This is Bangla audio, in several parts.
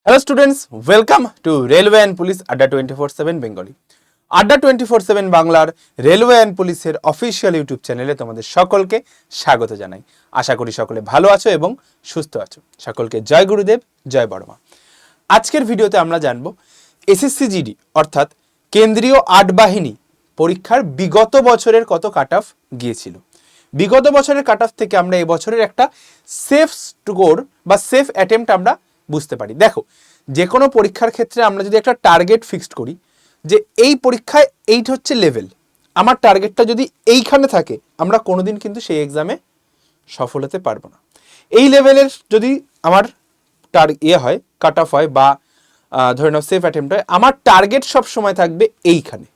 Hello students, welcome to railway and police আড্ডা 24/7 বেঙ্গলি। আড্ডা 24/7 বাংলার রেলওয়ে অ্যান্ড পুলিশের অফিসিয়াল ইউটিউব চ্যানেলে তোমাদের সকলকে স্বাগত জানাই। আশা করি সকলে ভালো আছো এবং সুস্থ আছো। সকলকে জয় গুরুদেব, জয় বড়মা। আজকের ভিডিওতে আমরা জানবো এসএসসি জিডি অর্থাৎ কেন্দ্রীয় আট বাহিনী পরীক্ষার বিগত বছরের কত কাট অফ গিয়েছিল। বিগত বছরের কাট অফ থেকে আমরা এই বছরের একটা সেফ স্কোর বা সেফ অ্যাটেম্পট আমরা বুঝতে পারি। দেখো, যে কোনো পরীক্ষার ক্ষেত্রে আমরা যদি একটা টার্গেট ফিক্সড করি যে এই পরীক্ষায় এইট হচ্ছে লেভেল, আমার টার্গেটটা যদি এইখানে থাকে, আমরা কোনোদিন কিন্তু সেই এক্সামে সফল হতে পারবো না। এই লেভেলের যদি আমার হয়, কাট অফ হয় বা ধরে নাও সেফ অ্যাটেম্পট হয়, আমার টার্গেট সবসময় থাকবে এইখানে।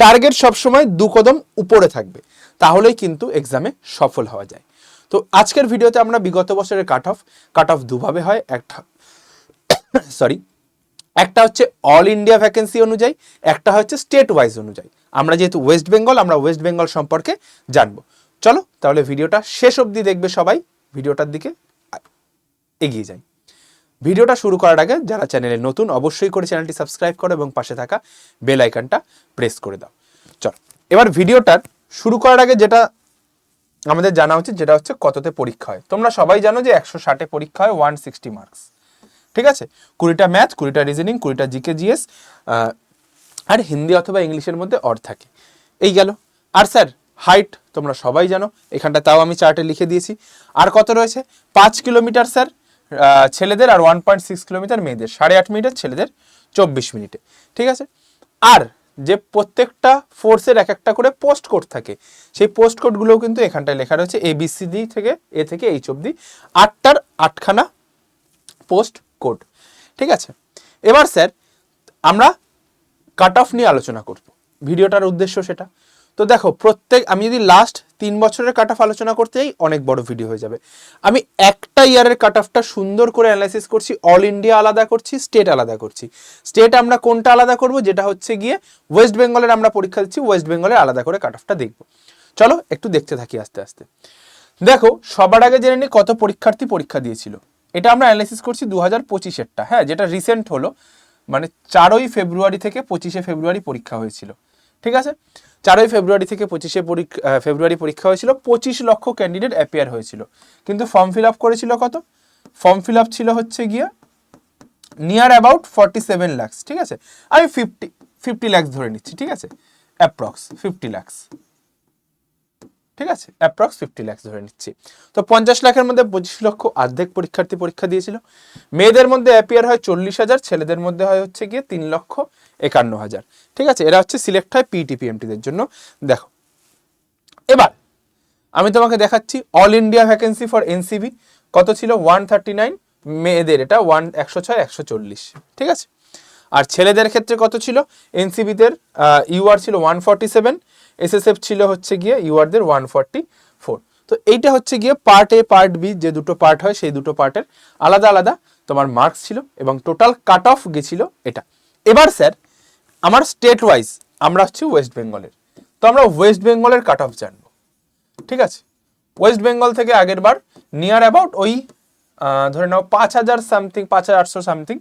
টার্গেট সবসময় 2 কদম উপরে থাকবে, তাহলেই কিন্তু এক্সামে সফল হওয়া যায়। তো আজকের ভিডিওতে আমরা বিগত বছরের কাট অফ দুভাবে হয়। একটা হচ্ছে অল ইন্ডিয়া ভ্যাকেন্সি অনুযায়ী, একটা হচ্ছে স্টেট ওয়াইজ অনুযায়ী। আমরা যেহেতু ওয়েস্ট বেঙ্গল, আমরা ওয়েস্ট বেঙ্গল সম্পর্কে জানবো। চলো তাহলে ভিডিওটা শেষ অবধি দেখবে সবাই, ভিডিওটার দিকে এগিয়ে যাই। ভিডিওটা শুরু করার আগে যারা চ্যানেলে নতুন, অবশ্যই করে চ্যানেলটি সাবস্ক্রাইব করো এবং পাশে থাকা বেল আইকনটা প্রেস করে দাও। চলো এবার ভিডিওটার শুরু করার আগে যেটা আমাদের জানা উচিত, যেটা হচ্ছে কততে পরীক্ষা হয়। তোমরা সবাই জানো যে 160 পরীক্ষা হয়, 160 মার্কস। ঠিক আছে, 20টা ম্যাথ, 20টা রিজনিং, 20টা জিকে জিএস, আর হিন্দি অথবা ইংলিশের মধ্যে অর থাকে। এই গেল। আর স্যার হাইট তোমরা সবাই জানো, এখানটা তাও আমি চার্টে লিখে দিয়েছি। আর কত রয়েছে? 5 কিলোমিটার স্যার ছেলেদের, আর 1.6 কিলোমিটার মেয়েদের। 8.5 মিনিটের ছেলেদের, 24 মিনিটে। ঠিক আছে। আর যে প্রত্যেকটা ফোর্সের এক একটা করে পোস্ট কোড থাকে, সেই পোস্ট কোডগুলোও কিন্তু এখানটায় লেখা রয়েছে, ABCD থেকে এ থেকে এইচ অব্দি 8টার 8খানা পোস্ট কোড। ঠিক আছে। এবার স্যার আমরা কাট অফ নিয়ে আলোচনা করব, ভিডিওটার উদ্দেশ্য সেটা। তো দেখো, আমি যদি লাস্ট 3 বছরের কাট অফ আলোচনা করতে যাই, অনেক বড় ভিডিও হয়ে যাবে। আমি একটা ইয়ারের কাট অফটা সুন্দর করে অ্যানালাইসিস করছি, অল ইন্ডিয়া আলাদা করছি, স্টেট আলাদা করছি। স্টেট আমরা কোনটা আলাদা করব, যেটা হচ্ছে গিয়ে ওয়েস্ট বেঙ্গলের আমরা পরীক্ষা দিচ্ছি, ওয়েস্ট বেঙ্গলের আলাদা করে কাট অফটা দেখব। চলো একটু দেখতে থাকি আস্তে আস্তে। দেখো, সবার আগে জেনে নিই কত পরীক্ষার্থী পরীক্ষা দিয়েছিল। এটা আমরা অ্যানালাইসিস করছি 2025-এরটা, হ্যাঁ, যেটা রিসেন্ট হলো, মানে 4ই ফেব্রুয়ারি থেকে 25শে ফেব্রুয়ারি পরীক্ষা হয়েছিল। ঠিক আছে, 4ই ফেব্রুয়ারি থেকে 25শে ফেব্রুয়ারি পরীক্ষা হয়েছিল। 25 লক্ষ ক্যান্ডিডেট অ্যাপিয়ার হয়েছিল, কিন্তু ফর্ম ফিল আপ করেছিল কত? ফর্ম ফিল আপ ছিল হচ্ছে গিয়ে নিয়ার অ্যাবাউট 47 লাখস। ঠিক আছে, আমি 50 লাখস ধরে নিচ্ছি। ঠিক আছে, অ্যাপ্রক্স 50 লাখস। ঠিক আছে, অ্যাপ্রক্স 50 লাখ ধরে নিচ্ছি। তো 50 লাখের মধ্যে 25 লক্ষ অর্ধেক পরীক্ষার্থী পরীক্ষা দিয়েছিল। মেয়েদের মধ্যে অ্যাপিয়ার হয় 40,000, ছেলেদের মধ্যে হয় হচ্ছে গিয়ে 3,51,000। ঠিক আছে, এরা হচ্ছে সিলেক্ট হয় PTPMTদের জন্য। দেখো, এবার আমি তোমাকে দেখাচ্ছি all India vacancy for NCB কত ছিল? 139। মেয়েদের এটা 106, 140। ঠিক আছে, আর ছেলেদের ক্ষেত্রে কত ছিল? NCBদের UR ছিল 147, SSF ছিল হচ্ছে গিয়ে URদের 144। তো এইটা হচ্ছে গিয়ে পার্ট A পার্ট B, যে দুটো পার্ট হয় সেই দুটো পার্টের আলাদা আলাদা তোমার মার্কস ছিল, এবং টোটাল কাট অফ গেছিল এটা। এবার স্যার আমার স্টেট ওয়াইজ, আমরা হচ্ছে ওয়েস্ট বেঙ্গলের, তো আমরা ওয়েস্ট বেঙ্গলের কাট অফ জানবো। ঠিক আছে, ওয়েস্ট বেঙ্গল থেকে আগের বার নিয়ার অ্যাবাউট ওই ধরে নাও 5,000 সামথিং, 5,800 সামথিং,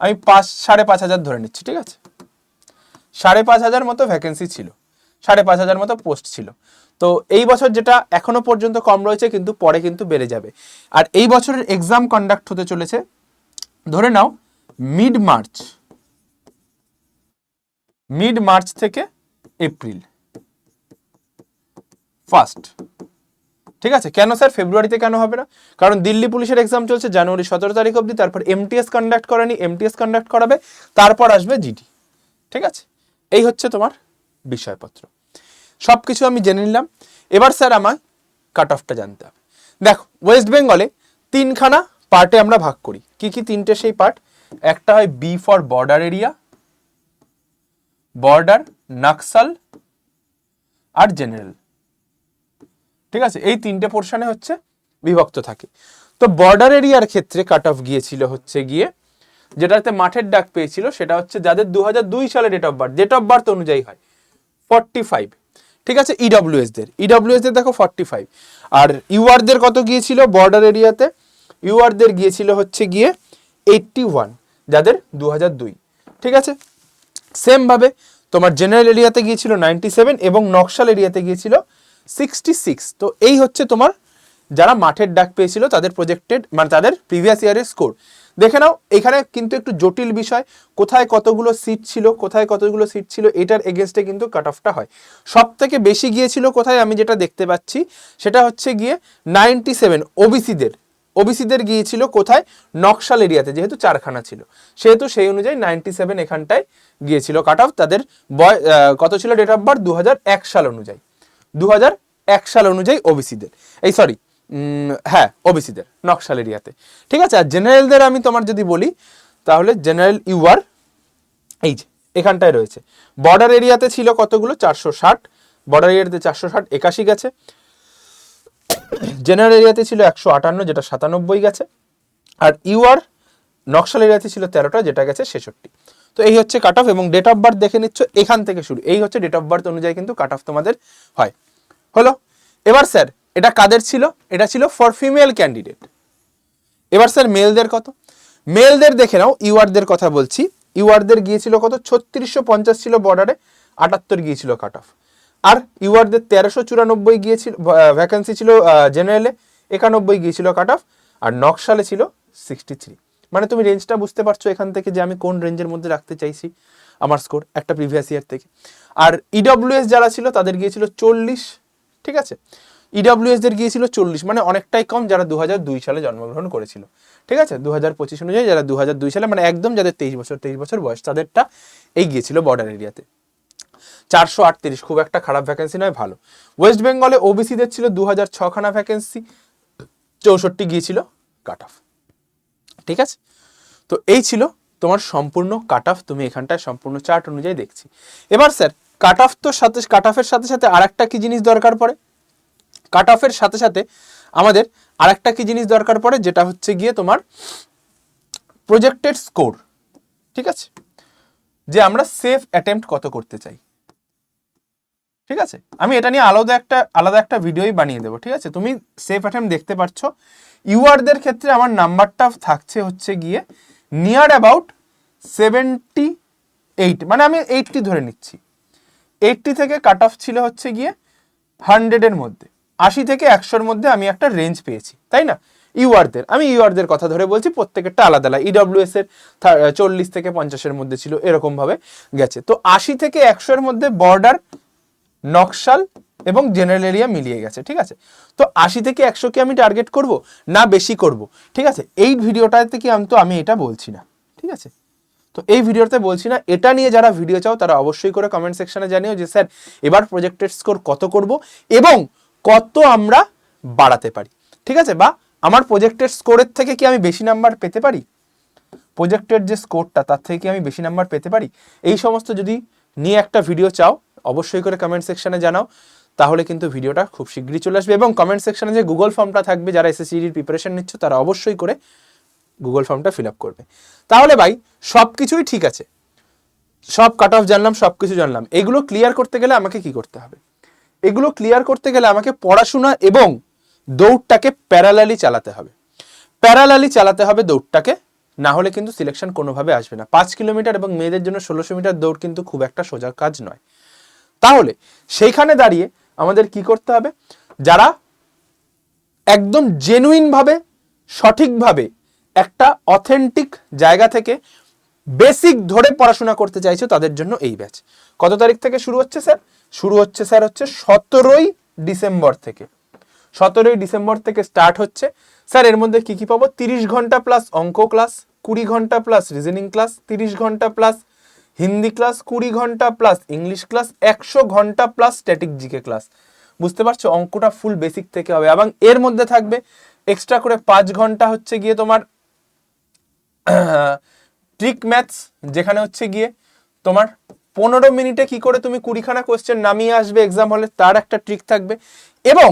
আমি 5,500 ধরে নিচ্ছি। ঠিক আছে, 5,500 মতো ভ্যাকেন্সি ছিল, 5,500 মতো পোস্ট ছিল। তো এই বছর যেটা এখনো পর্যন্ত কম রয়েছে, কিন্তু পরে কিন্তু বেড়ে যাবে। আর এই বছরের এক্সাম কন্ডাক্ট হতে চলেছে ধরে নাও মিড মার্চ থেকে এপ্রিল ফার্স্ট। ঠিক আছে, কেন স্যার ফেব্রুয়ারিতে কেন হবে না? কারণ দিল্লি পুলিশের এক্সাম চলছে জানুয়ারি 17 তারিখ অবধি, তারপর MTS কন্ডাক্ট করেনি, MTS কন্ডাক্ট করাবে, তারপর আসবে GD। ঠিক আছে, এই হচ্ছে তোমার বিষয়পত্র। সব কিছু আমি জেনে নিলাম। এবার স্যার আমার কাট অফটা জানতে হবে। দেখো, ওয়েস্ট বেঙ্গলে 3খানা পার্টে আমরা ভাগ করি। কি কি 3টে সেই পার্ট? একটা হয় B for border area, border, Naxal আর জেনারেল। ঠিক আছে, এই 3টে পোর্শনে হচ্ছে বিভক্ত থাকে। তো বর্ডার এরিয়ার ক্ষেত্রে কাট অফ গিয়েছিল হচ্ছে গিয়ে, যেটাতে মাঠের ডাক পেয়েছিল, সেটা হচ্ছে যাদের 2002 সালে ডেট অফ বার্থ অনুযায়ী হয় 45। ঠিক আছে, ইডব্লিউএসদের দেখো 45। আর ইউআরদের কত গিয়েছিল বর্ডার এরিয়াতে? ইউআরদের গিয়েছিল হচ্ছে গিয়ে 81। যাদের 2002, ঠিক আছে। সেম ভাবে তোমার জেনারেল এরিয়াতে গিয়েছিল 97 এবং নকশাল এরিয়াতে গিয়েছিল 66। তো এই হচ্ছে তোমার যারা মাঠের ডাক পেয়েছিল তাদের প্রজেক্টেড মানে তাদের প্রিভিয়াস ইয়ারের স্কোর। দেখে নাও, এখানে কিন্তু একটু জটিল বিষয়, কোথায় কতগুলো সিট ছিল, কোথায় কতগুলো সিট ছিল, এটার এগেনস্টে কিন্তু কাট অফটা হয়। সব থেকে বেশি গিয়েছিল কোথায়, আমি যেটা দেখতে পাচ্ছি সেটা হচ্ছে গিয়ে 97 ওবিসিদের গিয়েছিল কোথায়, নকশাল এরিয়াতে, যেহেতু 4খানা ছিল সেহেতু সেই অনুযায়ী 97 এখানটায় গিয়েছিল কাট অফ। তাদের কত ছিল ডেট অফ বার্থ, 2001 সাল অনুযায়ী, 2001 সাল অনুযায়ী ওবিসিদের, এই সরি হ্যাঁ ওবিসিদের নকশাল এরিয়াতে, ঠিক আছে। আর জেনারেলদের আমি তোমার যদি বলি তাহলে জেনারেল ইউআর এই যে এখানটায় রয়েছে। বর্ডার এরিয়াতে ছিল কতগুলো, 460, বর্ডার এরিয়াতে 460, 81 গেছে। জেনারেল এরিয়াতে ছিল 158, যেটা 97 গেছে। আর ইউআর নকশাল এরিয়াতে ছিল 13টা, যেটা গেছে 66। তো এই হচ্ছে কাট অফ, এবং ডেট অফ বার্থ দেখে নিচ্ছ এখান থেকে শুরু, এই হচ্ছে ডেট অফ বার্থ অনুযায়ী কিন্তু কাট অফ তোমাদের হয়। হলো, এবার স্যার এটা কাদের ছিল, এটা ছিল ফর ফিমেল ক্যান্ডিডেট। এবার স্যার মেলদের কত, মেলদের দেখে নাও, ইউআরদের কথা বলছি। ইউআরদের গিয়েছিল কত, 3650 ছিল বর্ডারে, 78 গিয়েছিল কাট অফ। আর ইউআরদের 1394 গিয়েছিল ভ্যাকেন্সি ছিল জেনারেলে, 91 গিয়েছিল কাট অফ। আর নকশালে ছিল 63। মানে তুমি রেঞ্জটা বুঝতে পারছো এখান থেকে যে আমি কোন রেঞ্জের মধ্যে রাখতে চাইছি আমার স্কোর একটা প্রিভিয়াস ইয়ার থেকে। আর ইডব্লিউএস যারা ছিল তাদের গিয়েছিল 40, ঠিক আছে। ইডব্লিউএস দের গিয়েছিল 40, মানে অনেকটাই কম যারা 2002 সালে জন্মগ্রহণ করেছিল, ঠিক আছে। 2025 অনুযায়ী যারা 2002 সালে, মানে একদম যাদের 23 বছর বয়স, তাদেরটা এই গিয়েছিল বর্ডার এরিয়াতে 438, খুব একটা খারাপ ভ্যাকেন্সি নয়, ভালো। ওয়েস্ট বেঙ্গলে ওবিসিদের ছিল 2006 খানা ভ্যাকেন্সি, 64 গিয়েছিল কাট অফ, ঠিক আছে। তো এই ছিল তোমার সম্পূর্ণ কাট অফ, তুমি এখানটায় সম্পূর্ণ চার্ট অনুযায়ী দেখছি। এবার স্যার কাট অফ তো সাথে, কাট অফের সাথে সাথে আরেকটা কি জিনিস দরকার পড়ে, কাট অফের সাথে সাথে আমাদের আরেকটা কি জিনিস দরকার পড়ে, যেটা হচ্ছে গিয়ে তোমার প্রজেক্টেড স্কোর, ঠিক আছে। যে আমরা সেফ অ্যাটেম্প্ট কত করতে চাই, ঠিক আছে। আমি এটা নিয়ে আলাদা একটা ভিডিওই বানিয়ে দেবো, ঠিক আছে। তুমি সেফ অ্যাটেম্প্ট দেখতে পাচ্ছ। ইউআরদের ক্ষেত্রে আমার নাম্বারটা থাকছে হচ্ছে গিয়ে নিয়ার অ্যাবাউট 78, মানে আমি 80 ধরে নিচ্ছি। 80 থেকে কাট অফ ছিল হচ্ছে গিয়ে 100-এর মধ্যে, 80 থেকে 100-এর মধ্যে আমি একটা রেঞ্জ পেয়েছি, তাই না। আমি ইউআরদের কথা ধরে বলছি, প্রত্যেকেরটা আলাদা আলাদা। ইডব্লিউএস এর 40 থেকে 50-এর মধ্যে ছিল, এরকম ভাবে গেছে। তো 80 থেকে 100-এর মধ্যে বর্ডার, নকশাল এবং জেনারেল এরিয়া মিলিয়ে গেছে, ঠিক আছে। তো 80 থেকে 100 কে আমি টার্গেট করব না বেশি করব, ঠিক আছে। এই ভিডিওটাতে কি আমি এটা বলছি না, ঠিক আছে। তো এই ভিডিওতে বলছি না, এটা নিয়ে যারা ভিডিও চাও তারা অবশ্যই করে কমেন্ট সেকশনে জানিও যে স্যার এবার প্রজেক্টেড স্কোর কত করব এবং কত আমরা বাড়াতে পারি, ঠিক আছে। বা আমার প্রজেক্টেড স্কোরের থেকে কি আমি বেশি নাম্বার পেতে পারি, প্রজেক্টেড যে স্কোরটা তার থেকে কি আমি বেশি নাম্বার পেতে পারি, এই সমস্ত যদি নিয়ে একটা ভিডিও চাও অবশ্যই করে কমেন্ট সেকশনে জানাও, তাহলে কিন্তু ভিডিওটা খুব শীঘ্রই চলে আসবে। এবং কমেন্ট সেকশনে যে গুগল ফর্মটা থাকবে, যারা এসএসসির প্রিপারেশন নিচ্ছ তারা অবশ্যই করে গুগল ফর্মটা ফিল আপ করবে। তাহলে ভাই সব কিছুই ঠিক আছে, সব কাট অফ জানলাম, সব কিছু জানলাম। এগুলো ক্লিয়ার করতে গেলে আমাকে কি করতে হবে, এগুলো ক্লিয়ার করতে গেলে আমাকে পড়াশোনা এবং দৌড়টাকে প্যারালালি চালাতে হবে, প্যারালালি চালাতে হবে দৌড়টাকে, না হলে কিন্তু সিলেকশন কোনোভাবে আসবে না। 5 কিলোমিটার এবং মেয়েদের জন্য 1600 মিটার দৌড় কিন্তু খুব একটা সোজা কাজ নয়। তাহলে সেইখানে দাঁড়িয়ে আমাদের কি করতে হবে, যারা একদম জেনুইন ভাবে সঠিকভাবে একটা অথেন্টিক জায়গা থেকে বেসিক ধরে পড়াশোনা করতে চাইছো তাদের জন্য এই ব্যাচ। কত তারিখ থেকে শুরু হচ্ছে স্যার, শুরু হচ্ছে স্যার হচ্ছে 17ই ডিসেম্বর থেকে, 17ই ডিসেম্বর থেকে স্টার্ট হচ্ছে। স্যার এর মধ্যে কি কি পাবো, 30 ঘন্টা প্লাস অঙ্ক ক্লাস, 20 ঘন্টা প্লাস রিজনিং ক্লাস, 30 ঘন্টা প্লাস হিন্দি ক্লাস, 20 ঘন্টা প্লাস ইংলিশ ক্লাস, 100 ঘন্টা প্লাস স্ট্যাটিক জিকে ক্লাস। বুঝতে পারছো, অঙ্কটা ফুল বেসিক থেকে হবে। এবং এর মধ্যে থাকবে এক্সট্রা করে 5 ঘন্টা হচ্ছে গিয়ে তোমার ট্রিক ম্যাথস, যেখানে হচ্ছে গিয়ে তোমার 15 মিনিটে কি করে তুমি 20খানা কোয়েশ্চেন নামিয়ে আসবে এক্সাম হলে, তার একটা ট্রিক থাকবে। এবং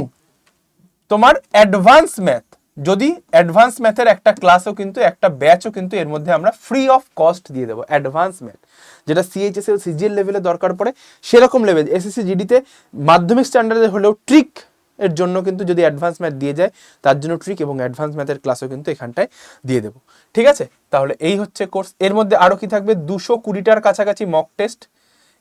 তোমার অ্যাডভান্স ম্যাথ, যদি অ্যাডভান্স ম্যাথের একটা ক্লাসও কিন্তু, একটা ব্যাচও কিন্তু এর মধ্যে আমরা ফ্রি অফ কস্ট দিয়ে দেবো। অ্যাডভান্স ম্যাথ যেটা সিএইচএস সিজিএল লেভেলে দরকার পড়ে, সেরকম লেভেল এসএসসি জিডিতে মাধ্যমিক স্ট্যান্ডার্ডে হলেও ট্রিক এর জন্য কিন্তু যদি অ্যাডভান্স ম্যাথ দিয়ে যায় তার জন্য ট্রিক এবং অ্যাডভান্স ম্যাথের ক্লাসও কিন্তু এখানটায় দিয়ে দেবো। ঠিক আছে, তাহলে এই হচ্ছে কোর্স। এর মধ্যে আরও কি থাকবে, 220টার কাছাকাছি মক টেস্ট,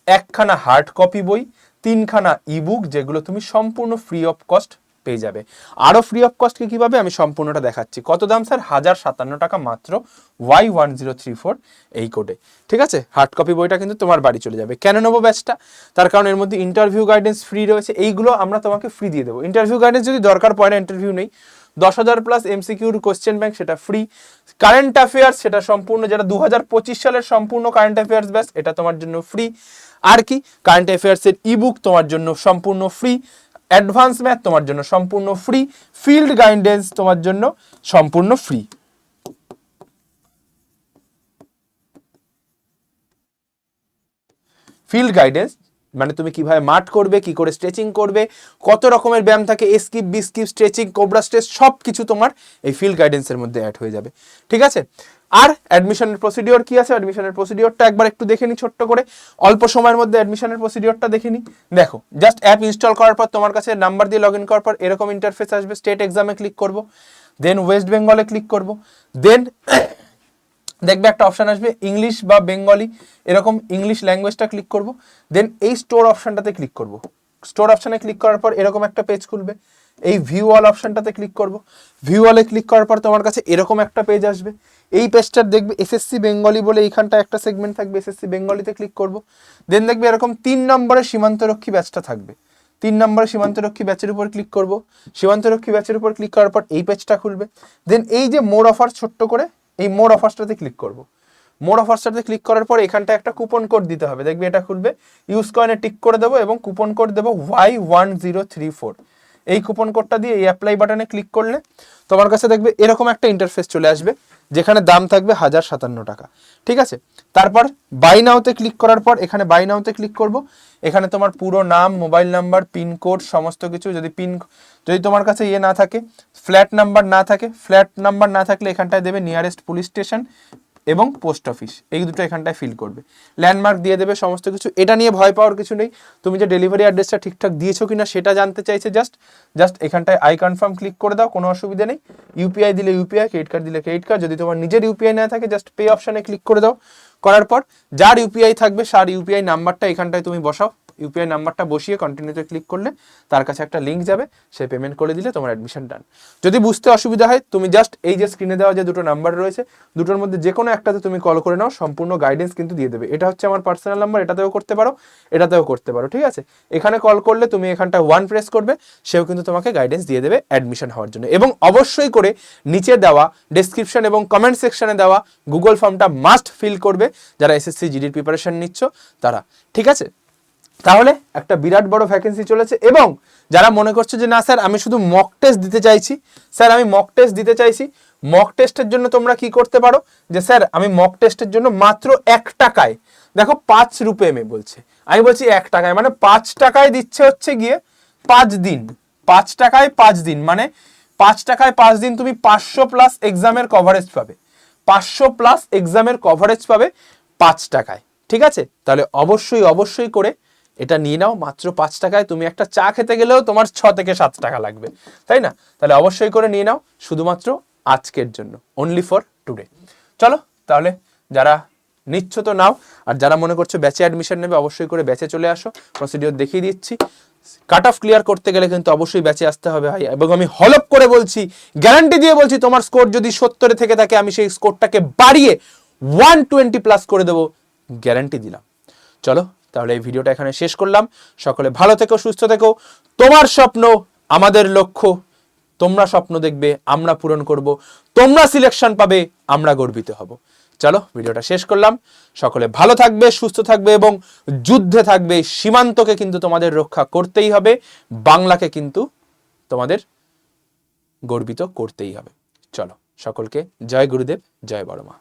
1খানা হার্ড কপি বই, 3খানা ইবুক, যেগুলো তুমি সম্পূর্ণ ফ্রি অফ কস্ট পেয়ে যাবে। আরও ফ্রি অফ কস্ট কিভাবে আমি সম্পূর্ণটা দেখাচ্ছি। কত দাম স্যার? 1057 টাকা মাত্র Y1034 এই কোডে। ঠিক আছে, হার্ড কপি বইটা কিন্তু তোমার বাড়ি চলে যাবে। কেন নেবো ব্যাচটা? তার কারণ এর মধ্যে ইন্টারভিউ গাইডেন্স ফ্রি রয়েছে, এইগুলো আমরা তোমাকে ফ্রি দিয়ে দেবো। ইন্টারভিউ গাইডেন্স যদি দরকার পড়ে না, ইন্টারভিউ নেই, 10,000 প্লাস এমসিকিউর কোশ্চেন ব্যাংক, সেটা ফ্রি। কারেন্ট অ্যাফেয়ার্স, সেটা সম্পূর্ণ, যেটা 2025 সালের সম্পূর্ণ কারেন্ট অ্যাফেয়ার্স ব্যাচ, এটা তোমার জন্য ফ্রি। আর কি, কারেন্ট অ্যাফেয়ার্সের ইবুক তোমার জন্য সম্পূর্ণ ফ্রি, অ্যাডভান্স ম্যাথ তোমার জন্য সম্পূর্ণ ফ্রি, ফিল্ড গাইডেন্স তোমার জন্য সম্পূর্ণ ফ্রি। ফিল্ড গাইডেন্স মানে তুমি কিভাবে মাঠ করবে, কি করে স্ট্রেচিং করবে, কত রকমের ব্যায়াম থাকে, স্কিপ, বিস্কিপ, স্ট্রেচিং, কোবরা স্ট্রেচ, সব কিছু তোমার এই ফিল্ড গাইডেন্সের মধ্যে অ্যাড হয়ে যাবে। ঠিক আছে, আর অ্যাডমিশনের প্রসিডিওর কি আছে, অ্যাডমিশনের প্রসিডিওরটা একবার একটু দেখে নি ছোট্ট করে, অল্প সময়ের মধ্যে অ্যাডমিশনের প্রসিডিওরটা দেখে নি। দেখো, জাস্ট অ্যাপ ইনস্টল করার পর তোমার কাছে নাম্বার দিয়ে লগ ইন করার পর এরকম ইন্টারফেস আসবে। স্টেট এক্সামে ক্লিক করব, দেন ওয়েস্ট বেঙ্গলে ক্লিক করব, দেন দেখবে একটা অপশান আসবে ইংলিশ বা বেঙ্গলি, এরকম ইংলিশ ল্যাঙ্গুয়েজটা ক্লিক করব, দেন এই স্টোর অপশানটাতে ক্লিক করব। স্টোর অপশানে ক্লিক করার পর এরকম একটা পেজ খুলবে, এই ভিউ অল অপশানটাতে ক্লিক করব। ভিউ অলে ক্লিক করার পর তোমার কাছে এরকম একটা পেজ আসবে। এই পেজটার দেখবে এসএসসি বেঙ্গলি বলে এইখানটা একটা সেগমেন্ট থাকবে, এসএসসি বেঙ্গলিতে ক্লিক করব। দেন দেখবে এরকম 3 নম্বরের সীমান্তরক্ষী ব্যাচটা থাকবে, 3 নম্বরের সীমান্তরক্ষী ব্যাচের উপর ক্লিক করব। সীমান্তরক্ষী ব্যাচের উপর ক্লিক করার পর এই পেজটা খুলবে। দেন এই যে মোর অফার, ছোট্ট করে এই মোর অফার্সটাতে ক্লিক করব। মোর অফার্সটাতে ক্লিক করার পর এখানটা একটা কুপন কোড দিতে হবে, দেখবি এটা খুলবে, ইউজ কয়েনে টিক করে দেবো এবং কুপন কোড দেবো Y1034। এই কুপন কোডটা দিয়ে এই অ্যাপ্লাই বাটনে ক্লিক করলে তোমার কাছে দেখবে এরকম একটা ইন্টারফেস চলে আসবে, যেখানে দাম থাকবে 1057 টাকা। ঠিক আছে, তারপর বাই নাওতে ক্লিক করার পর এখানে বাই নাওতে ক্লিক করব। এখানে তোমার পুরো নাম, মোবাইল নাম্বার, পিনকোড, সমস্ত কিছু, যদি তোমার কাছে ইয়ে না থাকে, ফ্ল্যাট নাম্বার না থাকলে এখানটায় দেবে নিয়ারেস্ট পুলিশ স্টেশন এবং পোস্ট অফিস, এই দুটো এখানটায় ফিল করবে। ল্যান্ডমার্ক দিয়ে দেবে, সমস্ত কিছু। এটা নিয়ে ভয় পাওয়ার কিছু নেই, তুমি যে ডেলিভারি অ্যাড্রেসটা ঠিকঠাক দিয়েছো কিনা সেটা জানতে চাইছে, জাস্ট এখানটায় আই কনফার্ম ক্লিক করে দাও, কোনো অসুবিধা নেই। ইউপিআই দিলে ইউপিআই, ক্রেডিট কার্ড দিলে ক্রেডিট কার্ড, যদি তোমার নিজের ইউপিআই না থাকে জাস্ট পে অপশানে ক্লিক করে দাও। করার পর যার ইউপিআই থাকবে তার ইউপিআই নাম্বারটা এখানটায় তুমি বসাও, ইউপিআই নাম্বারটা বসিয়ে কন্টিনিউতে ক্লিক করলে তার কাছে একটা লিঙ্ক যাবে, সে পেমেন্ট করে দিলে তোমার অ্যাডমিশন ডান। যদি বুঝতে অসুবিধা হয় তুমি জাস্ট এই যে স্ক্রিনে দেওয়া যে দুটো নাম্বার রয়েছে, দুটোর মধ্যে যে কোনো একটাতে তুমি কল করে নাও, সম্পূর্ণ গাইডেন্স কিন্তু দিয়ে দেবে। এটা হচ্ছে আমার পার্সোনাল নাম্বার, এটাতেও করতে পারো, এটাতেও করতে পারো। ঠিক আছে, এখানে কল করলে তুমি এখানটা 1 প্রেস করবে, সেও কিন্তু তোমাকে গাইডেন্স দিয়ে দেবে অ্যাডমিশন হওয়ার জন্য। এবং অবশ্যই করে নিচে দেওয়া ডেসক্রিপশন এবং কমেন্ট সেকশনে দেওয়া গুগল ফর্মটা মাস্ট ফিল করবে যারা এসএসসি জিডির প্রিপারেশন নিচ্ছ তারা। ঠিক আছে, তাহলে একটা বিরাট বড় ভ্যাকেন্সি চলেছে। এবং যারা মনে করছে যে না স্যার আমি শুধু মক টেস্ট দিতে চাইছি, মক টেস্টের জন্য তোমরা কি করতে পারো, যে স্যার আমি মক টেস্টের জন্য মাত্র 1 টাকায়, দেখো 5 রুপে মে বলছে, আমি বলছি 1 টাকায়, মানে 5 টাকায় দিচ্ছে হচ্ছে গিয়ে 5 দিন, 5 টাকায় 5 দিন, মানে 5 টাকায় 5 দিন তুমি 500 প্লাস এক্সামের কভারেজ পাবে, 500 প্লাস এক্সামের কভারেজ পাবে 5 টাকায়। ঠিক আছে, তাহলে অবশ্যই করে এটা নিয়ে নাও। মাত্র 5 টাকায় তুমি একটা চা খেতে গেলেও তোমার 6 থেকে 7 টাকা লাগবে, তাই না? তাহলে অবশ্যই করে নিয়ে নাও, শুধুমাত্র আজকের জন্য, অনলি ফর টুডে। চলো তাহলে যারা নিচ্ছ তো নাও, আর যারা মনে করছো ব্যাচে অ্যাডমিশন নেবে অবশ্যই করে ব্যাচে চলে আসো, প্রসিডিওর দেখিয়ে দিচ্ছি। কাট অফ ক্লিয়ার করতে গেলে কিন্তু অবশ্যই ব্যাচে আসতে হবে ভাই, এবং আমি হলপ করে বলছি, গ্যারান্টি দিয়ে বলছি, তোমার স্কোর যদি 70 থেকে থাকে আমি সেই স্কোরটাকে বাড়িয়ে 120 প্লাস করে দেবো, গ্যারান্টি দিলাম। চলো তাহলে এই ভিডিওটা এখানে শেষ করলাম। সকলে ভালো থেকো, সুস্থ থেকো। তোমার স্বপ্ন আমাদের লক্ষ্য, তোমরা স্বপ্ন দেখবে আমরা পূরণ করব, তোমরা সিলেকশন পাবে আমরা গর্বিত হব। চলো ভিডিওটা শেষ করলাম। সকলে ভালো থাকবে, সুস্থ থাকবে এবং যুদ্ধে থাকবে। সীমান্তকে কিন্তু তোমাদের রক্ষা করতেই হবে, বাংলাকে কিন্তু তোমাদের গর্বিত করতেই হবে। চলো সকলকে জয় গুরুদেব, জয় বড়মা।